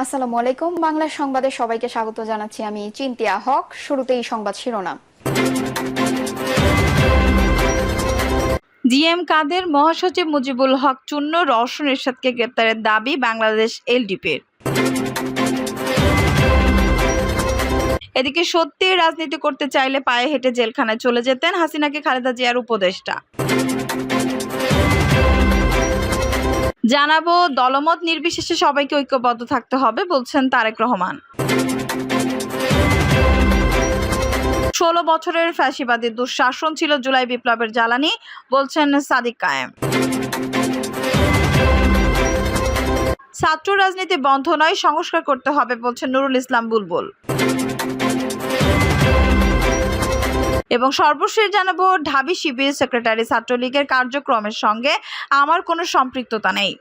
আসসালামু আলাইকুম। বাংলা সংবাদে সবাইকে স্বাগত জানাচ্ছি। আমি চিন্তিয়া হক। শুরুতেই সংবাদ শিরোনাম। জিএম কাদের মহাসচিব মুজিবুল হক চূন্য রওশন এরশাদকে গ্রেপ্তারের দাবি বাংলাদেশ এলডিপির। এদিকে সত্যি রাজনীতি করতে চাইলে পায়ে হেঁটে জেলখানায় চলে যেতেন হাসিনাকে খালেদা জিয়ার উপদেষ্টা। জানাবো দলমত নির্বিশেষে সবাইকে ঐক্যবদ্ধ থাকতে হবে বলছেন তারেক রহমান। 16 বছরের ফ্যাসিবাদী দুঃশাসন ছিল জুলাই বিপ্লবের জ্বালানি বলছেন সাদিক কায়েম। ছাত্র রাজনীতি বন্ধ নয়, সংস্কার করতে হবে বলছেন নুরুল ইসলাম বুলবুল। এবং সর্বশেষ জানাবো ঢাবি শিবির সেক্রেটারি ছাত্রলীগের কার্যক্রমের সঙ্গে আমার কোনো সম্পৃক্ততা নেই।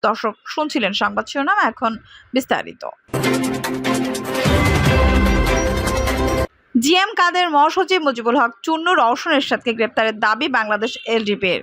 দর্শক শুনছিলেন সংবাদ শিরোনাম, এখন বিস্তারিত। জিএম কাদের মহাসচিব মুজিবুল হক চূন্য রওশন এরশাদকে গ্রেপ্তারের দাবি বাংলাদেশ এলডিপির।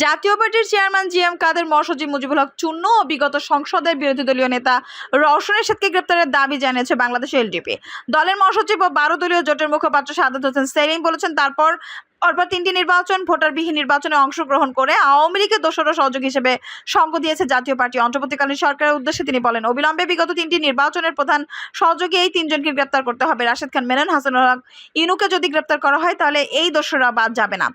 জাতীয় পার্টির চেয়ারম্যান জিএম কাদের মহাসচিব মুজিবুল হক চূন্য ও বিগত সংসদের বিরোধী দলীয় নেতা রওশন এরশাদকে গ্রেপ্তারের দাবি জানিয়েছে বাংলাদেশ এলডিপি। দলের মহাসচিব ও 12 দলীয় জোটের মুখপাত্র সাদাত হোসেন সেলিম বলেছেন, পরপর 3টি নির্বাচন ভোটারবিহীন নির্বাচনে অংশগ্রহণ করে আওয়ামী লীগের দোসর সহযোগী হিসেবে সঙ্গ দিয়েছে জাতীয় পার্টি। অন্তর্বর্তীকালীন সরকারের উদ্দেশ্যে তিনি বলেন, অবিলম্বে বিগত 3টি নির্বাচনের প্রধান সহযোগী এই 3জনকে গ্রেপ্তার করতে হবে। রাশেদ খান মেনন, হাসানুল হক ইনুকে যদি গ্রেপ্তার করা হয় তাহলে এই দোসররা বাদ যাবে না।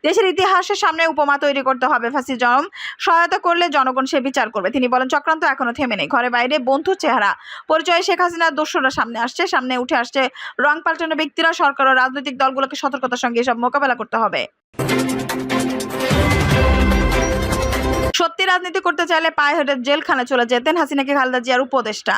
দেশের ইতিহাসের সামনে উপমা তৈরি করতে হবে। ফাঁসিজম সহায়তা করলে জনগণ সে বিচার করবে। তিনি বলেন, চক্রান্ত এখনো থেমে নেই। ঘরে বাইরে বন্ধু চেহারা পরিচয়ে শেখ হাসিনার দোসররা সামনে উঠে আসছে। রং পাল্টানো ব্যক্তিরা, সরকার ও রাজনৈতিক দলগুলোকে সতর্কতার সঙ্গে এসব মোকাবেলা করতে হবে। সত্যি রাজনীতি করতে চাইলে পায়ে হেঁটে জেলখানায় চলে যেতেন হাসিনাকে খালেদা জিয়ার উপদেষ্টা।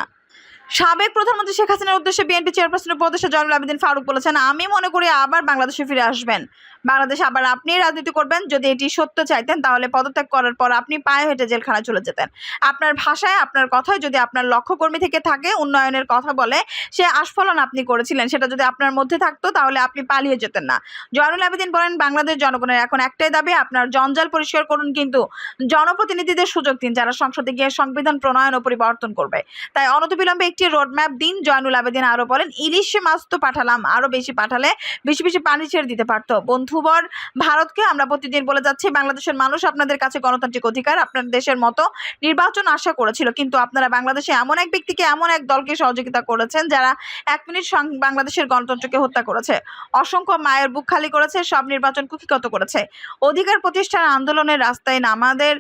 সাবেক প্রধানমন্ত্রী শেখ হাসিনার উদ্দেশ্যে বিএনপি চেয়ারপারসনের উপদেষ্টা জয়নুল আবেদিন ফারুক বলেছেন, আমি মনে করি আবার বাংলাদেশে ফিরে আসবেন। বাংলাদেশে আবার আপনি রাজনীতি করবেন। যদি এটি সত্য চাইতেন তাহলে পদত্যাগ করার পর আপনি পায়ে হেঁটে জেলখানায় চলে যেতেন। আপনার ভাষায়, আপনার কথায় যদি আপনার লক্ষ্যকর্মী থেকে থাকে, উন্নয়নের কথা বলে, সে আস্ফলন আপনি করেছিলেন, সেটা যদি আপনার মধ্যে থাকতো তাহলে আপনি পালিয়ে যেতেন না। জয়নুল আবেদিন বলেন, বাংলাদেশ জনগণের এখন একটাই দাবি, আপনার জঞ্জাল পরিষ্কার করুন, কিন্তু জনপ্রতিনিধিদের সুযোগ দিন যারা সংসদে গিয়ে সংবিধান প্রণয়ন ও পরিবর্তন করবে। তাই অনতিবিলম্বে একটি রোডম্যাপ দিন। জয়নুল আবেদিন আরো বলেন, ইলিশ মাছ তো পাঠালাম, আরো বেশি পাঠালে বেশি বেশি পানি ছেড়ে দিতে পারতো। বন্ধুবর ভারতকে আমরা প্রতিদিন বলে যাচ্ছি, বাংলাদেশের মানুষ আপনাদের কাছে গণতান্ত্রিক অধিকার, আপনার দেশের মতো নির্বাচন আশা করেছিল, কিন্তু আপনারা বাংলাদেশে এমন এক ব্যক্তিকে, এমন এক দলকে সহযোগিতা করেছেন যারা 1 মিনিট বাংলাদেশের গণতন্ত্রকে হত্যা করেছে, অসংখ্য মায়ের বুক খালি করেছে, সব নির্বাচন কুক্ষিগত করেছে, অধিকার প্রতিষ্ঠান আন্দোলনের রাস্তায় আমাদের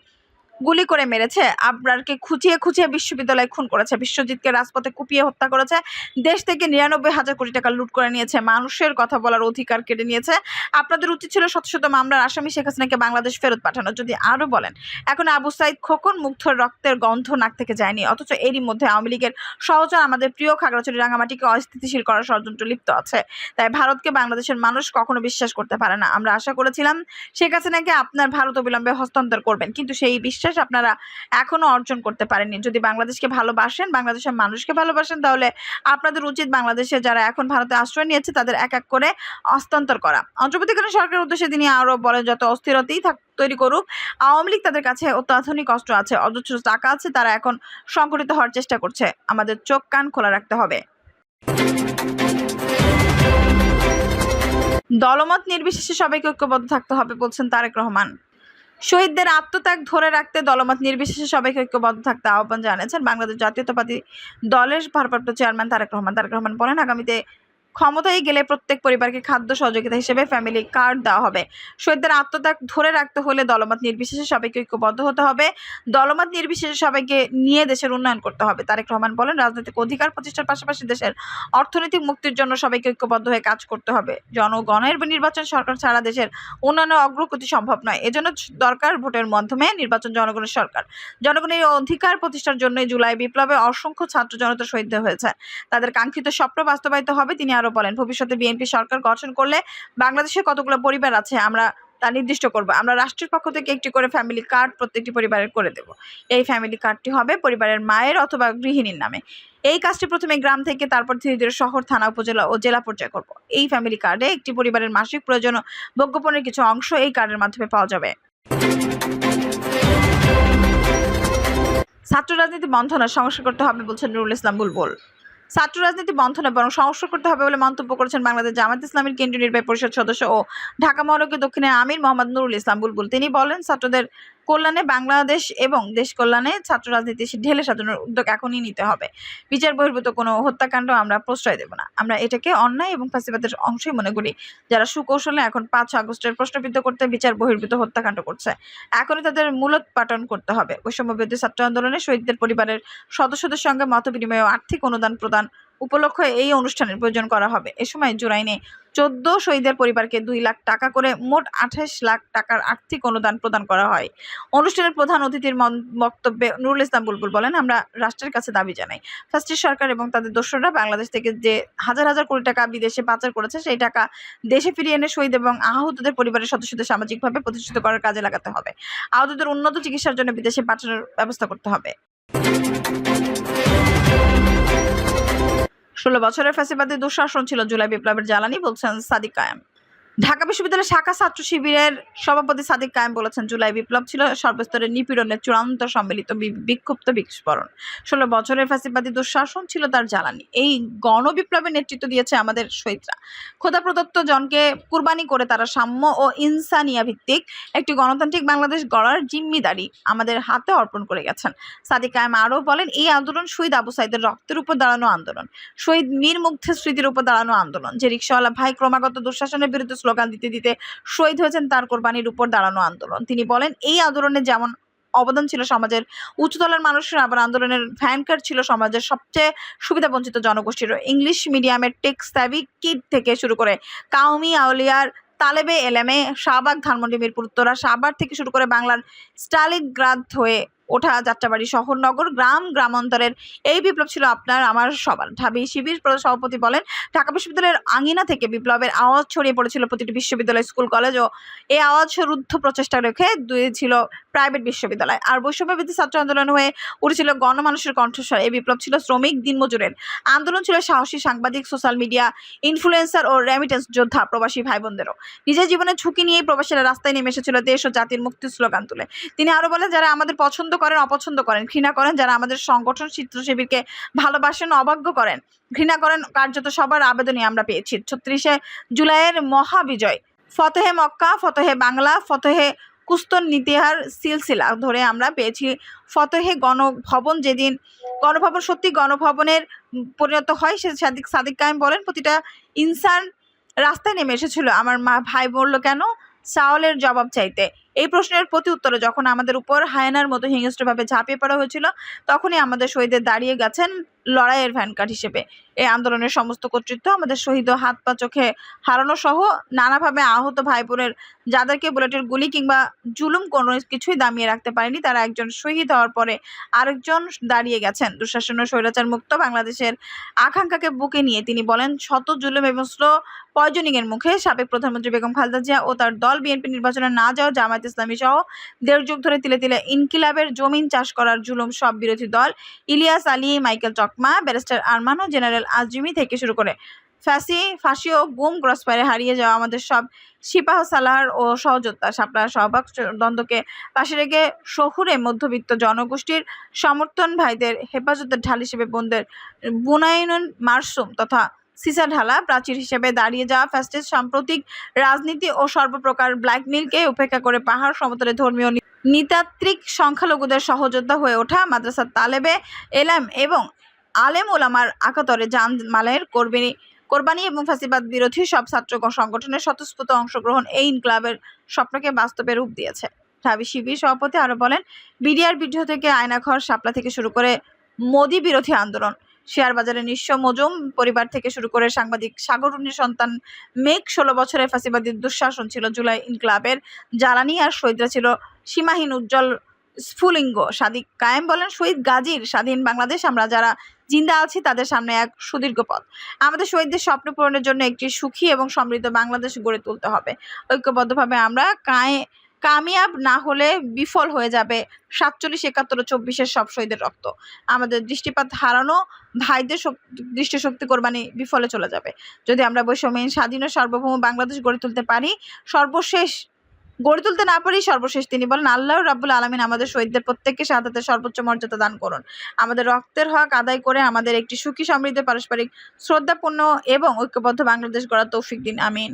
গুলি করে মেরেছে, আবরারকে খুঁচিয়ে বিশ্ববিদ্যালয়ে খুন করেছে, বিশ্বজিৎকে রাজপথে কুপিয়ে হত্যা করেছে, দেশ থেকে 99,000 কোটি টাকা লুট করে নিয়েছে, মানুষের কথা বলার অধিকার কেড়ে নিয়েছে। আপনাদের উচিত ছিল শত শত মামলার আসামি শেখ হাসিনাকে বাংলাদেশ ফেরত পাঠানো। যদি আরো বলেন, এখন আবু সাইদ খোকন মুগ্ধর রক্তের গন্ধ নাক থেকে যায়নি, অথচ এরই মধ্যে আওয়ামী লীগের সহচর আমাদের প্রিয় খাগড়াছড়ি রাঙামাটিকে অস্থিতিশীল করার ষড়যন্ত্র লিপ্ত আছে। তাই ভারতকে বাংলাদেশের মানুষ কখনো বিশ্বাস করতে পারে না। আমরা আশা করেছিলাম শেখ হাসিনাকে আপনার ভারত অবিলম্বে হস্তান্তর করবেন, কিন্তু সেই বিশ্বাস আপনারা এখনো অর্জন করতে পারেননি। যদি বাংলাদেশকে ভালোবাসেন, বাংলাদেশের মানুষকে ভালোবাসেন, তাহলে আপনাদের উচিত বাংলাদেশে যারা এখন ভারতে আশ্রয় নিয়েছে তাদের এক এক করে হস্তান্তর করা। অন্তর্বর্তীকালীন সরকারের উদ্দেশ্যে তিনি আরো বলেন, যত অস্থিরতাই তৈরি করুক, আওয়ামী লীগ তাদের কাছে অত্যাধুনিক অস্ত্র আছে, অজস্র টাকা আছে, তারা এখন সংগঠিত হওয়ার চেষ্টা করছে। আমাদের চোখ কান খোলা রাখতে হবে। দলমত নির্বিশেষে সবাইকে ঐক্যবদ্ধ থাকতে হবে বলছেন তারেক রহমান। শহীদদের আত্মত্যাগ ধরে রাখতে দলমত নির্বিশেষে সবাইকে ঐক্যবদ্ধ থাকতে আহ্বান জানিয়েছেন বাংলাদেশ জাতীয়তাবাদী দলের ভারপ্রাপ্ত চেয়ারম্যান তারেক রহমান। তারেক রহমান বলেন, আগামীতে ক্ষমতায় গেলে প্রত্যেক পরিবারকে খাদ্য সহযোগিতা হিসেবে ফ্যামিলি কার্ড দেওয়া হবে। শহীদদের আত্মত্যাগ ধরে রাখতে হলে দলমত নির্বিশেষে সবাইকে ঐক্যবদ্ধ হতে হবে। দলমত নির্বিশেষে সবাইকে নিয়ে দেশের উন্নয়ন করতে হবে। তারেক রহমান বলেন, রাজনৈতিক অধিকার প্রতিষ্ঠার পাশাপাশি দেশের অর্থনৈতিক মুক্তির জন্য সবাইকে ঐক্যবদ্ধ হয়ে কাজ করতে হবে। জনগণের নির্বাচন সরকার ছাড়া দেশের উন্নয়নের অগ্রগতি সম্ভব নয়। এজন্য দরকার ভোটের মাধ্যমে নির্বাচন, জনগণের সরকার। জনগণের অধিকার প্রতিষ্ঠার জন্য জুলাই বিপ্লবে অসংখ্য ছাত্র জনতা শহীদ হয়েছে, তাদের কাঙ্ক্ষিত স্বপ্ন বাস্তবায়িত হবে। তিনি আরো বলেন, ভবিষ্যতে বিএনপি সরকার গঠন করলে বাংলাদেশে কতগুলো পরিবার আছে আমরা তা নির্দিষ্ট করব। আমরা রাষ্ট্রের পক্ষ থেকে একটি করে ফ্যামিলি কার্ড প্রত্যেকটি পরিবারের করে দেব। এই ফ্যামিলি কার্ডটি হবে পরিবারের মায়ের অথবা গৃহিণীর নামে। এই কাজটি প্রথমে গ্রাম থেকে, তারপর ধীরে ধীরে শহর, থানা, উপজেলা ও জেলা পর্যায়ে করব। এই ফ্যামিলি কার্ডে একটি পরিবারের মাসিক প্রয়োজন ও ভোগ্যপণ্যের কিছু অংশ এই কার্ডের মাধ্যমে পাওয়া যাবে। ছাত্র রাজনীতি বন্ধ না, সংস্কার করতে হবে বলছেন নুরুল ইসলাম বুলবুল। ছাত্র রাজনীতি বন্ধ না, বরং সংস্কার করতে হবে বলে মন্তব্য করেছেন বাংলাদেশ জামায়াত ইসলামীর কেন্দ্রীয় নির্বাহী পরিষদ সদস্য ও ঢাকা মহানগর দক্ষিণের আমির মোহাম্মদ নুরুল ইসলাম বুলবুল। তিনি বলেন, ছাত্রদের কল্যাণে বাংলাদেশ এবং দেশ কল্যাণে ছাত্র রাজনীতি ঢেলে সাজানোর উদ্যোগ এখনই নিতে হবে। বিচার বহির্ভূত কোনো হত্যাকাণ্ড আমরা প্রশ্রয় দেব না। আমরা এটাকে অন্যায় এবং ফ্যাসিবাদের অংশই মনে করি। যারা সুকৌশলে এখন 5 আগস্টের প্রশ্নবিদ্ধ করতে বিচার বহির্ভূত হত্যাকাণ্ড করছে, এখনই তাদের মূলোৎপাটন করতে হবে। বৈষম্যবিরোধী ছাত্র আন্দোলনে শহীদদের পরিবারের সদস্যদের সঙ্গে মতবিনিময় ও আর্থিক অনুদান প্রদান উপলক্ষে এই অনুষ্ঠানের প্রয়োজন করা হবে। এ সময় জুরাইনে 14 শহীদের পরিবারকে 2 লাখ টাকা করে মোট 28 লাখ টাকার আর্থিক অনুদান প্রদান করা হয়। অনুষ্ঠানের প্রধান অতিথির বক্তব্যে নুরুল ইসলাম বুলবুল বলেন, আমরা রাষ্ট্রের কাছে দাবি জানাই, ফ্যাসিস্ট সরকার এবং তাদের দোসররা বাংলাদেশ থেকে যে হাজার হাজার কোটি টাকা বিদেশে পাচার করেছে, সেই টাকা দেশে ফিরিয়ে এনে শহীদ এবং আহতদের পরিবারের সদস্যদের সামাজিকভাবে প্রতিষ্ঠিত করার কাজে লাগাতে হবে। আহতদের উন্নত চিকিৎসার জন্য বিদেশে পাঠানোর ব্যবস্থা করতে হবে। 16 বছরের ফ্যাসিবাদী দুঃশাসন ছিল জুলাই বিপ্লবের জ্বালানি, বলছেন সাদিক কায়েম। ঢাকা বিশ্ববিদ্যালয়ের শাখা ছাত্র শিবিরের সভাপতি সাদিক কায়েম বলেছেন, জুলাই বিপ্লব ছিল সর্বস্তরের নিপীড়নের চূড়ান্ত সম্মিলিত বিক্ষুব্ধ বিস্ফোরণ। 16 বছরের ফ্যাসিবাদী দুঃশাসন ছিল তার জ্বালানি। এই গণবিপ্লবের নেতৃত্ব দিয়েছে আমাদের শহীদরা। খোদা প্রদত্ত জনকে কুরবানি করে তারা সাম্য ও ইনসানিয়া ভিত্তিক একটি গণতান্ত্রিক বাংলাদেশ গড়ার জিম্মিদারি আমাদের হাতে অর্পণ করে গেছেন। সাদিক কায়েম আরও বলেন, এই আন্দোলন শহীদ আবু সাইদের রক্তের উপর দাঁড়ানো আন্দোলন, শহীদ মীর মুগ্ধের স্মৃতির উপর দাঁড়ানো আন্দোলন। যে রিকশাওয়ালা ভাই ক্রমাগত দুঃশাসনের বিরুদ্ধে স্লোগান দিতে দিতে শহীদ হয়েছেন, তার কোরবানির উপর দাঁড়ানো আন্দোলন। তিনি বলেন, এই আন্দোলনে যেমন অবদান ছিল সমাজের উচ্চতলার মানুষের, আবার আন্দোলনের ভ্যানকার ছিল সমাজের সবচেয়ে সুবিধাবঞ্চিত জনগোষ্ঠীর। ইংলিশ মিডিয়ামের টেক স্যাভি কিড থেকে শুরু করে কাউমি আউলিয়ার তালেবে এলেমে, শাহবাগ, ধানমন্ডি, মিরপুর উত্তরা, সাভার থেকে শুরু করে বাংলার স্টালিনগ্রাদ হয়ে ওঠা যাত্রাবাড়ি শহর, নগর, গ্রামান্তরের এই বিপ্লব ছিল আপনার আমার সবার। ঢাবি শিবির সভাপতি বলেন, ঢাকা বিশ্ববিদ্যালয়ের আঙিনা থেকে বিপ্লবের আওয়াজ ছড়িয়ে পড়েছিল প্রতিটি বিশ্ববিদ্যালয়, স্কুল, কলেজ ও এই আওয়াজ রুদ্ধ প্রচেষ্টা রেখে ছিল প্রাইভেট বিশ্ববিদ্যালয়। আর বৈষম্যবিরোধী ছাত্র আন্দোলন হয়ে উঠেছিল গণমানুষের কণ্ঠস্বর। এই বিপ্লব ছিল শ্রমিক দিনমজুরের আন্দোলন, ছিল সাহসী সাংবাদিক, সোশ্যাল মিডিয়া ইনফ্লুয়েন্সার ও রেমিটেন্স যোদ্ধা প্রবাসী ভাই বোনদেরও। নিজের জীবনের ঝুঁকি নিয়ে প্রবাসীরা রাস্তায় নেমে এসেছিল দেশ ও জাতির মুক্তির স্লোগান তুলে। তিনি আরো বলেন, যারা আমাদের পছন্দ করেন, অপছন্দ করেন, ঘৃণা করেন, যারা আমাদের সংগঠন চিত্র শিবিরকে ভালোবাসেন, অবাধ্য করেন, ঘৃণা করেন, কার্যত সবার আবেদনই আমরা পেয়েছি। 36 জুলাইয়ের মহাবিজয়, ফতেহে মক্কা, ফতেহে বাংলা, ফতেহে কুস্তন নিতিহার সিলসিলা ধরে আমরা পেয়েছি ফতেহে গণভবন। যেদিন গণভবন সত্যি গণভবনের পরিণত হয়, সে সাদিক কায়েম বলেন, প্রতিটা ইনসান রাস্তায় নেমে এসেছিল। আমার ভাই বলল কেন চাওয়ালের জবাব চাইতে। এই প্রশ্নের প্রতি উত্তরে যখন আমাদের উপর হায়নার মতো হিংস্রভাবে ঝাঁপিয়ে পড়া হয়েছিল, তখনই আমাদের শহীদের দাঁড়িয়ে গেছেন লড়াইয়ের ভ্যানকার হিসেবে। এই আন্দোলনের সমস্ত কর্তৃত্ব আমাদের শহীদ ও হাত পা চোখে হারানো সহ নানাভাবে আহত ভাই বোনের, যাদেরকে বুলেটের গুলি কিংবা জুলুম কোনো কিছুই দামিয়ে রাখতে পারেনি, তারা একজন শহীদ হওয়ার পরে আরেকজন দাঁড়িয়ে গেছেন দুঃশাসন ও স্বৈরাচার মুক্ত বাংলাদেশের আকাঙ্ক্ষাকে বুকে নিয়ে। তিনি বলেন, শত জুলুম এবং স্লো পয়জনিং এর মুখে সাবেক প্রধানমন্ত্রী বেগম খালেদা জিয়া ও তার দল বিএনপি নির্বাচনে না যাওয়া, জামায়াত ইসলামী সহ 1.5 যুগ ধরে তিলে তিলে ইনকিলাবের জমিন চাষ করার জুলুম সব বিরোধী দল ইলিয়াস আলী, মাইকেল চকমা, ব্যারিস্টার আরমান ও জেনারেল আজমি থেকে শুরু করে ফাঁসি ও গুম ক্রসফায়ারে হারিয়ে যাওয়া আমাদের সব সিপাহ সালার ও সহযোদ্ধা শাপলা সহবাগ দ্বন্দ্বকে পাশে রেখে শহুরে মধ্যবিত্ত জনগোষ্ঠীর সমর্থন ভাইদের হেফাজতের ঢাল হিসেবে বোনদের বুনায়ন মারসুম তথা সিসা ঢালা প্রাচীর হিসেবে দাঁড়িয়ে যাওয়া ফ্যাসিস্ট সাম্প্রতিক রাজনীতি ও সর্বপ্রকার ব্ল্যাকমেইলকে উপেক্ষা করে পাহাড় সমতলে ধর্মীয় নৃতাত্ত্বিক সংখ্যালঘুদের সহযোদ্ধা হয়ে ওঠা মাদ্রাসা তালেবে এলাম এবং আলেম ওলামার আকাতরে জান মালের কোরবানি এবং ফ্যাসিবাদ বিরোধী সব ছাত্র সংগঠনের স্বতঃস্ফূর্ত অংশগ্রহণ এই ইনকলাবের স্বপ্নকে বাস্তবে রূপ দিয়েছে। ঢাবি শিবির সভাপতি আরো বলেন, বিডিআর বিদ্রোহ থেকে আয়নাঘর, শাপলা থেকে শুরু করে মোদি বিরোধী আন্দোলন, শেয়ার বাজারে নিঃস্ব মজুম পরিবার থেকে শুরু করে সাংবাদিক সাগরুণীর সন্তান মেঘ, 16 বছরের ফ্যাসিবাদী দুঃশাসন ছিল জুলাই ইনকলাবের জ্বালানি, আর শহীদরা ছিল সীমাহীন উজ্জ্বল স্ফুলিঙ্গ। সাদিক কায়েম বলেন, শহীদ গাজীর স্বাধীন বাংলাদেশ, আমরা যারা জিন্দা আছি তাদের সামনে এক সুদীর্ঘ পথ। আমাদের শহীদদের স্বপ্ন পূরণের জন্য একটি সুখী এবং সমৃদ্ধ বাংলাদেশ গড়ে তুলতে হবে। ঐক্যবদ্ধভাবে আমরা কামিয়াব না হলে বিফল হয়ে যাবে 47, 71 ও 24-এর সব শহীদের রক্ত। আমাদের দৃষ্টিপাত হারানো ভাইদের দৃষ্টিশক্তি কোরবানি বিফলে চলে যাবে। যদি আমরা বৈষম্যহীন, স্বাধীন ও সার্বভৌম বাংলাদেশ গড়ে তুলতে পারি, সর্বশেষ গড়ে তুলতে না পারি সর্বশেষ তিনি বলেন, আল্লাহ রাব্বুল আলামিন আমাদের শহীদদের প্রত্যেককে শাহাদাতের সর্বোচ্চ মর্যাদা দান করুন। আমাদের রক্তের হক আদায় করে আমাদের একটি সুখী সমৃদ্ধ পারস্পরিক শ্রদ্ধাপূর্ণ এবং ঐক্যবদ্ধ বাংলাদেশ গড়ার তৌফিক দিন, আমিন।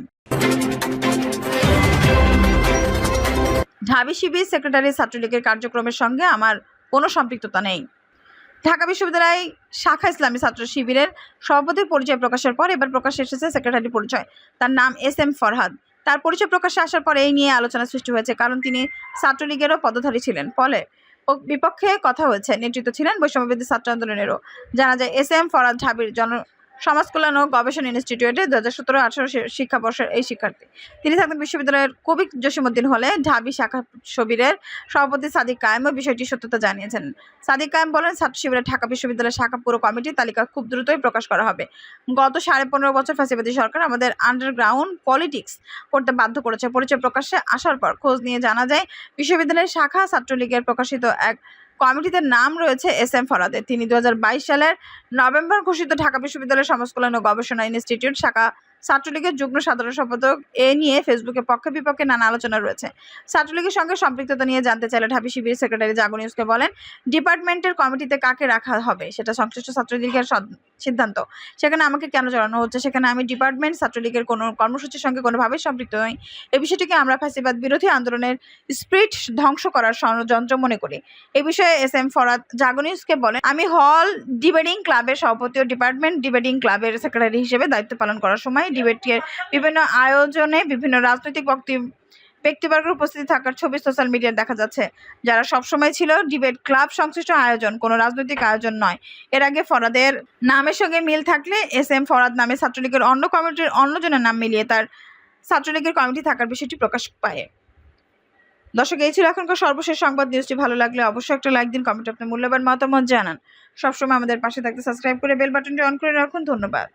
ঢাবি শিবির সেক্রেটারি ছাত্রলীগের কার্যক্রমের সঙ্গে আমার কোনো সম্পৃক্ততা নেই। ঢাকা বিশ্ববিদ্যালয় শাখা ইসলামী ছাত্র শিবিরের সভাপতির পরিচয় প্রকাশের পর এবার প্রকাশ্যে এসেছে সেক্রেটারি পরিচয়। তার নাম SM ফরহাদ। তার পরিচয় প্রকাশ্যে আসার পর এই নিয়ে আলোচনা সৃষ্টি হয়েছে, কারণ তিনি ছাত্রলীগেরও পদধারী ছিলেন। ফলে বিপক্ষে কথা হয়েছে, নেতৃত্ব ছিলেন বৈষম্যবিরোধী ছাত্র আন্দোলনেরও। জানা যায় SM ফরহাদ ঢাবির সমাজ কল্যাণ ও গবেষণা ইনস্টিটিউটে 2017-18 শিক্ষাবর্ষের এই শিক্ষার্থী। তিনি থাকতেন বিশ্ববিদ্যালয়ের কবি জসিমউদ্দিন হলে ঢাবি শাখা শিবিরের সভাপতি সাদিক কায়েমও বিষয়টির সত্যতা জানিয়েছেন। সাদিক কায়েম বলেন, ছাত্র শিবিরের ঢাকা বিশ্ববিদ্যালয়ের শাখা পুরো কমিটির তালিকা খুব দ্রুতই প্রকাশ করা হবে। গত 15.5 বছর ফ্যাসিবাদী সরকার আমাদের আন্ডারগ্রাউন্ড পলিটিক্স করতে বাধ্য করেছে। পরিচয় প্রকাশ্যে আসার পর খোঁজ নিয়ে জানা যায়, বিশ্ববিদ্যালয়ের শাখা ছাত্রলীগের প্রকাশিত এক কমিটিতে নাম রয়েছে SM ফরহাদের। তিনি 2022 সালের নভেম্বর ঘোষিত ঢাকা বিশ্ববিদ্যালয়ের সমাজ কল্যাণ ও গবেষণা ইনস্টিটিউট শাখা ছাত্রলীগের যুগ্ম সাধারণ সম্পাদক। এ নিয়ে ফেসবুকে পক্ষে বিপক্ষে নানা আলোচনা রয়েছে। ছাত্রলীগের সঙ্গে সম্পৃক্ততা নিয়ে জানতে চাইলে ঢাবি শিবির সেক্রেটারি জাগো নিউজকে বলেন, ডিপার্টমেন্টের কমিটিতে কাকে রাখা হবে সেটা সংশ্লিষ্ট ছাত্রলীগের সিদ্ধান্ত। সেখানে আমাকে কেন জড়ানো হচ্ছে? সেখানে আমি ডিপার্টমেন্ট ছাত্রলীগের কোনো কর্মসূচির সঙ্গে কোনোভাবেই সম্পৃক্ত নই। এই বিষয়টিকে আমরা ফ্যাসিবাদ বিরোধী আন্দোলনের স্পিরিট ধ্বংস করার ষড়যন্ত্র মনে করি। এই বিষয়ে SM ফরহাদ জাগো নিউজকে বলেন, আমি হল ডিবেটিং ক্লাবের সভাপতি ও ডিপার্টমেন্ট ডিবেটিং ক্লাবের সেক্রেটারি হিসেবে দায়িত্ব পালন করার সময় ডিবেটের বিভিন্ন আয়োজনে বিভিন্ন রাজনৈতিক ব্যক্তিবর্গের উপস্থিতি থাকার ছবি সোশ্যাল মিডিয়ায় দেখা যাচ্ছে, যারা সবসময় ছিল ডিবেট ক্লাব সংশ্লিষ্ট আয়োজন, কোনো রাজনৈতিক আয়োজন নয়। এর আগে ফরহাদের নামের সঙ্গে মিল থাকলে SM ফরহাদ নামে ছাত্রলীগের অন্য কমিটির অন্যজনের নাম মিলিয়ে তার ছাত্রলীগের কমিটি থাকার বিষয়টি প্রকাশ পায়। দর্শক, এই ছিল এখনকার সর্বশেষ সংবাদ। নিউজটি ভালো লাগলে অবশ্যই একটা লাইক দিন, কমেন্টে আপনার মূল্যবান মতামত জানান। সবসময় আমাদের পাশে থাকতে সাবস্ক্রাইব করে বেল বাটনটি অন করে রাখুন। ধন্যবাদ।